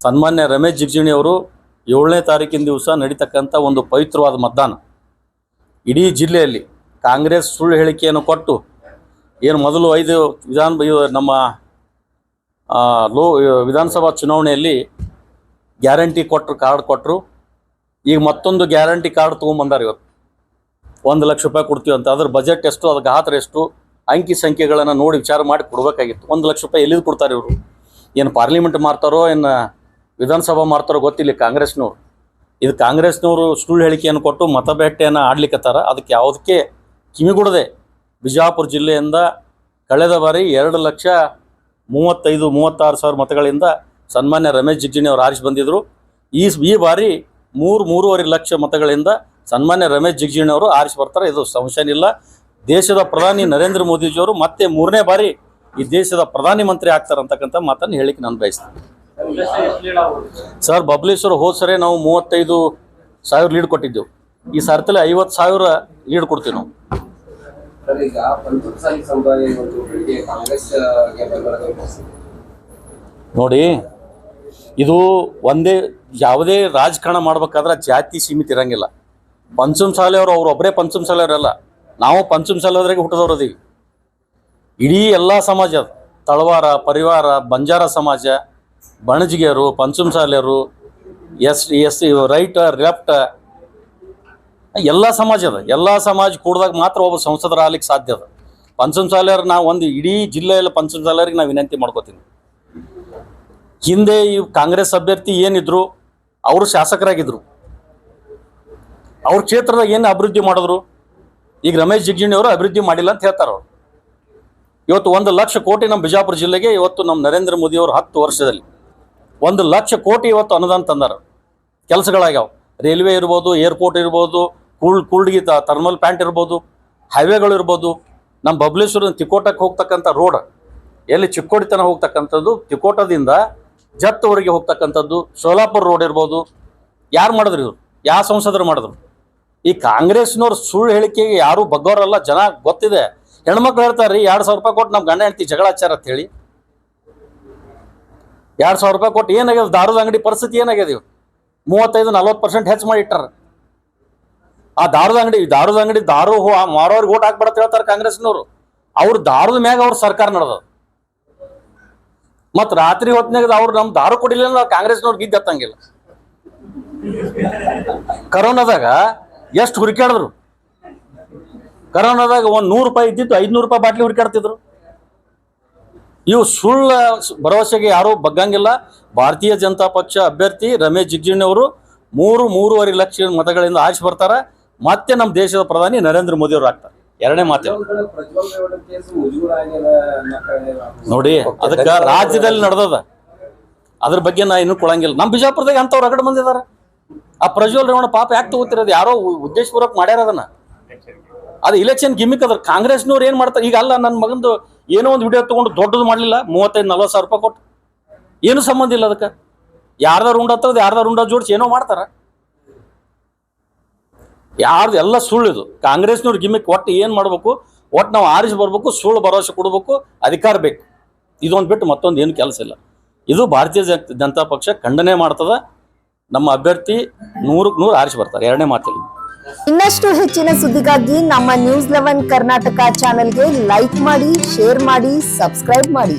ಸನ್ಮಾನ್ಯ ರಮೇಶ್ ಜಿಗಜಿಣಗಿ ಅವರು 7ನೇ ತಾರೀಕಿನ ದಿವಸ ನಡೀತಕ್ಕಂಥ ಒಂದು ಪವಿತ್ರವಾದ ಮತದಾನ. ಇಡೀ ಜಿಲ್ಲೆಯಲ್ಲಿ ಕಾಂಗ್ರೆಸ್ ಸುಳ್ಳು ಹೇಳಿಕೆಯನ್ನು ಕೊಟ್ಟು ಏನು ಮೊದಲು 5 ನಮ್ಮ ವಿಧಾನಸಭಾ ಚುನಾವಣೆಯಲ್ಲಿ ಗ್ಯಾರಂಟಿ ಕೊಟ್ಟರು, ಕಾರ್ಡ್ ಕೊಟ್ಟರು. ಈಗ ಮತ್ತೊಂದು ಗ್ಯಾರಂಟಿ ಕಾರ್ಡ್ ತೊಗೊಂಬಂದಾರೆ. ಇವತ್ತು 1 ಲಕ್ಷ ರೂಪಾಯಿ ಕೊಡ್ತೀವಿ ಅಂತ. ಅದ್ರ ಬಜೆಟ್ ಎಷ್ಟು, ಅದ್ರ ಗಾತ್ರ ಎಷ್ಟು, ಅಂಕಿ ಸಂಖ್ಯೆಗಳನ್ನು ನೋಡಿ ವಿಚಾರ ಮಾಡಿ ಕೊಡಬೇಕಾಗಿತ್ತು. 1 ಲಕ್ಷ ರೂಪಾಯಿ ಎಲ್ಲಿದು ಕೊಡ್ತಾರೆ ಇವರು? ಏನು ಪಾರ್ಲಿಮೆಂಟ್ ಮಾರ್ತಾರೋ, ಏನು ವಿಧಾನಸಭಾ ಮಾರ್ತಾರೋ ಗೊತ್ತಿಲ್ಲ ಕಾಂಗ್ರೆಸ್ನವ್ರು. ಇದು ಕಾಂಗ್ರೆಸ್ನವರು ಸುಳ್ಳು ಹೇಳಿಕೆಯನ್ನು ಕೊಟ್ಟು ಮತಬೇಟೆಯನ್ನು ಆಡ್ಲಿಕ್ಕತ್ತಾರ. ಅದಕ್ಕೆ ಯಾವುದಕ್ಕೆ ಕಿವಿಗೊಡದೆ ಬಿಜಾಪುರ ಜಿಲ್ಲೆಯಿಂದ ಕಳೆದ ಬಾರಿ 2,35,36,000 ಮತಗಳಿಂದ ಸನ್ಮಾನ್ಯ ರಮೇಶ್ ಜಿಗಜಿಣಗಿ ಅವರು ಆರಿಸಿ ಬಂದಿದ್ದರು. ಈ ಬಾರಿ 3.5 ಲಕ್ಷ ಮತಗಳಿಂದ ಸನ್ಮಾನ್ಯ ರಮೇಶ್ ಜಿಗಜಿಣಗಿ ಅವರು ಆರಿಸಿ ಬರ್ತಾರೆ. ಇದು ಸಂಶಯನಿಲ್ಲ. ದೇಶದ ಪ್ರಧಾನಿ ನರೇಂದ್ರ ಮೋದಿಜಿಯವರು ಮತ್ತೆ 3ನೇ ಬಾರಿ ಈ ದೇಶದ ಪ್ರಧಾನಿ ಮಂತ್ರಿ ಆಗ್ತಾರೆ ಅಂತಕ್ಕಂಥ ಮಾತನ್ನು ಹೇಳಿಕ್ಕೆ ನಾನು ಬಯಸ್ತೀನಿ. ಸರ್, ಬಬ್ಲೇಶ್ವರ ಹೋದ ಸರಿ ನಾವು 35,000 ಲೀಡ್ ಕೊಟ್ಟಿದ್ದೆವು. ಈ ಸರ್ತಿಲಿ 50,000 ಲೀಡ್ ಕೊಡ್ತೀವಿ ನಾವು. ನೋಡಿ, ಇದು ಯಾವುದೇ ರಾಜಕಾರಣ ಮಾಡ್ಬೇಕಾದ್ರೆ ಜಾತಿ ಸೀಮಿತ ಇರಂಗಿಲ್ಲ. ಪಂಚಮಸಾಲಿಯವರು ಒಬ್ಬರೇ ಪಂಚಮಸಾಲಿಯವರಲ್ಲ, ನಾವು ಪಂಚಮಸಾಲಿಯವರಿಗೆ ಹುಟ್ಟಿದವ್ರು ಅದೀವಿ. ಇಡೀ ಎಲ್ಲ ಸಮಾಜ, ತಳವಾರ, ಪರಿವಾರ, ಬಂಜಾರ ಸಮಾಜ, ಬಣಜಿಗೆಯರು, ಪಂಚಮಸಾಲಿಯರು, ಎಸ್ ರೈಟ್ ಲೆಫ್ಟ್ ಎಲ್ಲ ಸಮಾಜ ಅದ. ಎಲ್ಲ ಸಮಾಜ ಕೂಡಿದಾಗ ಮಾತ್ರ ಒಬ್ಬ ಸಂಸದರ ಆಗ್ಲಿಕ್ಕೆ ಸಾಧ್ಯ ಅದ. ಪಂಚಮಸಾಲಿಯರು ನಾವು ಇಡೀ ಜಿಲ್ಲೆಯಲ್ಲಿ ಪಂಚಮಸಾಲಿಯರಿಗೆ ನಾವು ವಿನಂತಿ ಮಾಡ್ಕೋತೀನಿ. ಹಿಂದೆ ಈ ಕಾಂಗ್ರೆಸ್ ಅಭ್ಯರ್ಥಿ ಏನಿದ್ರು, ಅವರು ಶಾಸಕರಾಗಿದ್ರು. ಅವ್ರ ಕ್ಷೇತ್ರದಾಗ ಏನು ಅಭಿವೃದ್ಧಿ ಮಾಡಿದ್ರು? ಈಗ ರಮೇಶ್ ಜಿಗಜಿಣಗಿ ಅವರು ಅಭಿವೃದ್ಧಿ ಮಾಡಿಲ್ಲ ಅಂತ ಹೇಳ್ತಾರೆ ಅವರು. ಇವತ್ತು 1 ಲಕ್ಷ ಕೋಟಿ ನಮ್ಮ ಬಿಜಾಪುರ ಜಿಲ್ಲೆಗೆ ಇವತ್ತು ನಮ್ಮ ನರೇಂದ್ರ ಮೋದಿ ಅವರು 10 ವರ್ಷದಲ್ಲಿ 1 ಲಕ್ಷ ಕೋಟಿ ಇವತ್ತು ಅನುದಾನ ತಂದಾರ. ಕೆಲಸಗಳಾಗ್ಯಾವ. ರೈಲ್ವೆ ಇರ್ಬೋದು, ಏರ್ಪೋರ್ಟ್ ಇರ್ಬೋದು, ಕೂಲ್ಡ್ಗಿ ಥರ್ಮಲ್ ಪ್ಯಾಂಟ್ ಇರ್ಬೋದು, ಹೈವೇಗಳು ಇರ್ಬೋದು. ನಮ್ಮ ಬಬ್ಲೇಶ್ವರ ತಿಕೋಟಕ್ಕೆ ಹೋಗ್ತಕ್ಕಂಥ ರೋಡ್, ಎಲ್ಲಿ ಚಿಕ್ಕೋಡಿ ತನಕ ಹೋಗ್ತಕ್ಕಂಥದ್ದು, ತಿಕೋಟದಿಂದ ಜತ್ತವರೆಗೆ ಹೋಗ್ತಕ್ಕಂಥದ್ದು, ಸೋಲಾಪುರ ರೋಡ್ ಇರ್ಬೋದು. ಯಾರು ಮಾಡಿದ್ರು ಇವರು? ಯಾವ ಸಂಸದರು ಮಾಡಿದ್ರು? ಈ ಕಾಂಗ್ರೆಸ್ನವ್ರು ಸುಳ್ಳು ಹೇಳಿಕೆಗೆ ಯಾರೂ ಬಗ್ಗೋರಲ್ಲ. ಜನ ಗೊತ್ತಿದೆ. ಹೆಣ್ಮಕ್ಳು ಹೇಳ್ತಾರೆ ರೀ, 2,000 ರೂಪಾಯಿ ಕೊಟ್ಟು ನಮ್ಮ ಗಂಡ ಹೆಂಡತಿ ಜಗಳ ಹಚ್ಚಾರ ಅಂತ ಹೇಳಿ. 2,000 ರೂಪಾಯಿ ಕೊಟ್ಟು ಏನಾಗ್ಯದ? ದಾರದ ಅಂಗಡಿ ಪರಿಸ್ಥಿತಿ ಏನಾಗ್ಯದ? ಇವು 35-40% ಹೆಚ್ಚು ಮಾಡಿ ಇಟ್ಟಾರ. ಆ ದಾರದ ಅಂಗಡಿ ದಾರು ಮಾರೋರಿಗೆ ಓಟ್ ಹಾಕ್ಬಿಡತ್ತ ಹೇಳ್ತಾರೆ ಕಾಂಗ್ರೆಸ್ನವರು. ಅವ್ರ ದಾರದ ಮ್ಯಾಗ ಅವ್ರ ಸರ್ಕಾರ ನಡೆದ. ಮತ್ತು ರಾತ್ರಿ ಹೊತ್ತಿನಾಗ ಅವ್ರು ನಮ್ಮ ದಾರು ಕೊಡಿಲ್ಲ ನಾವು ಕಾಂಗ್ರೆಸ್ನವ್ರಿಗೆ ಗಿದ್ದತ್ತಂಗಿಲ್ಲ. ಕರೋನಾದಾಗ ಎಷ್ಟು ಹುಡುಕಾಡಿದ್ರು. ಕರೋನಾದಾಗ 100 ರೂಪಾಯಿ ಇದ್ದಿದ್ದು 500 ರೂಪಾಯಿ ಬಾಟ್ಲಿ ಹುಡುಕಾಡ್ತಿದ್ರು. ಇವು ಸುಳ್ಳ ಭರವಸೆಗೆ ಯಾರೂ ಬಗ್ಗಂಗಿಲ್ಲ. ಭಾರತೀಯ ಜನತಾ ಪಕ್ಷ ಅಭ್ಯರ್ಥಿ ರಮೇಶ್ ಜಿಗಜಿಣಗಿ ಅವರು 3.5 ಲಕ್ಷ ಮತಗಳಿಂದ ಆರಿಸಿ ಬರ್ತಾರೆ. ಮತ್ತೆ ನಮ್ಮ ದೇಶದ ಪ್ರಧಾನಿ ನರೇಂದ್ರ ಮೋದಿ ಅವರು ಆಗ್ತಾರೆ. 2ನೇ ಮಾತು ನೋಡಿ, ಅದಕ್ಕೆ ರಾಜ್ಯದಲ್ಲಿ ನಡೆದದ. ಅದ್ರ ಬಗ್ಗೆ ನಾ ಇನ್ನೂ ಕೊಡಂಗಿಲ್ಲ. ನಮ್ಮ ಬಿಜಾಪುರದಾಗ ಅಂಥವ್ರು ರಗಡ್ ಬಂದಿದ್ದಾರೆ. ಆ ಪ್ರಜ್ವಲ್ ರೇವಣ್ಣ ಪಾಪ ಯಾಕೆ ತಗೋತಿರೋದು? ಯಾರೋ ಉದ್ದೇಶಪೂರ್ವಕ ಮಾಡ್ಯಾರ ಅದನ್ನ. ಅದು ಇಲೆಕ್ಷನ್ ಗಿಮಿಕ್ ಅದ್ರ. ಕಾಂಗ್ರೆಸ್ನವ್ರು ಏನು ಮಾಡ್ತಾರೆ ಈಗ? ಅಲ್ಲ, ನನ್ನ ಮಗಂದು ಏನೋ ಒಂದು ವಿಡಿಯೋ ತೊಗೊಂಡು ದೊಡ್ಡದು ಮಾಡಲಿಲ್ಲ, 35-40 ಸಾವಿರ ರೂಪಾಯಿ ಕೊಟ್ಟು. ಏನು ಸಂಬಂಧ ಇಲ್ಲ ಅದಕ್ಕೆ. ಯಾರ್ದಾರು ಉಂಡ ತಗದು ಯಾರ್ದಾರು ಉಂಡ ಜೋಡಿಸಿ ಏನೋ ಮಾಡ್ತಾರ. ಯಾರ್ದು ಎಲ್ಲ ಸುಳ್ಳಿದು. ಕಾಂಗ್ರೆಸ್ನವ್ರು ಗಿಮಿಕ್. ಒಟ್ಟು ಏನು ಮಾಡಬೇಕು? ಒಟ್ಟು ನಾವು ಆರಿಸಿ ಬರ್ಬೇಕು, ಸುಳ್ಳು ಭರವಸೆ ಕೊಡಬೇಕು, ಅಧಿಕಾರ ಬೇಕು. ಇದೊಂದು ಬಿಟ್ಟು ಮತ್ತೊಂದು ಏನು ಕೆಲಸ ಇಲ್ಲ. ಇದು ಭಾರತೀಯ ಜನತಾ ಪಕ್ಷ ಖಂಡನೆ ಮಾಡ್ತದ. ನಮ್ಮ ಅಭ್ಯರ್ಥಿ 100ಕ್ಕೆ 100 ಆರಿಸಿ ಬರ್ತಾರೆ. 2ನೇ ಮಾತಿಲ್ಲ. ಇನ್ನಷ್ಟು ಹೆಚ್ಚಿನ ಸುದ್ದಿಗಾಗಿ ನಮ್ಮ ನ್ಯೂಸ್ 11 ಕರ್ನಾಟಕ ಚಾನೆಲ್ಗೆ ಲೈಕ್ ಮಾಡಿ, ಶೇರ್ ಮಾಡಿ, ಸಬ್ಸ್ಕ್ರೈಬ್ ಮಾಡಿ.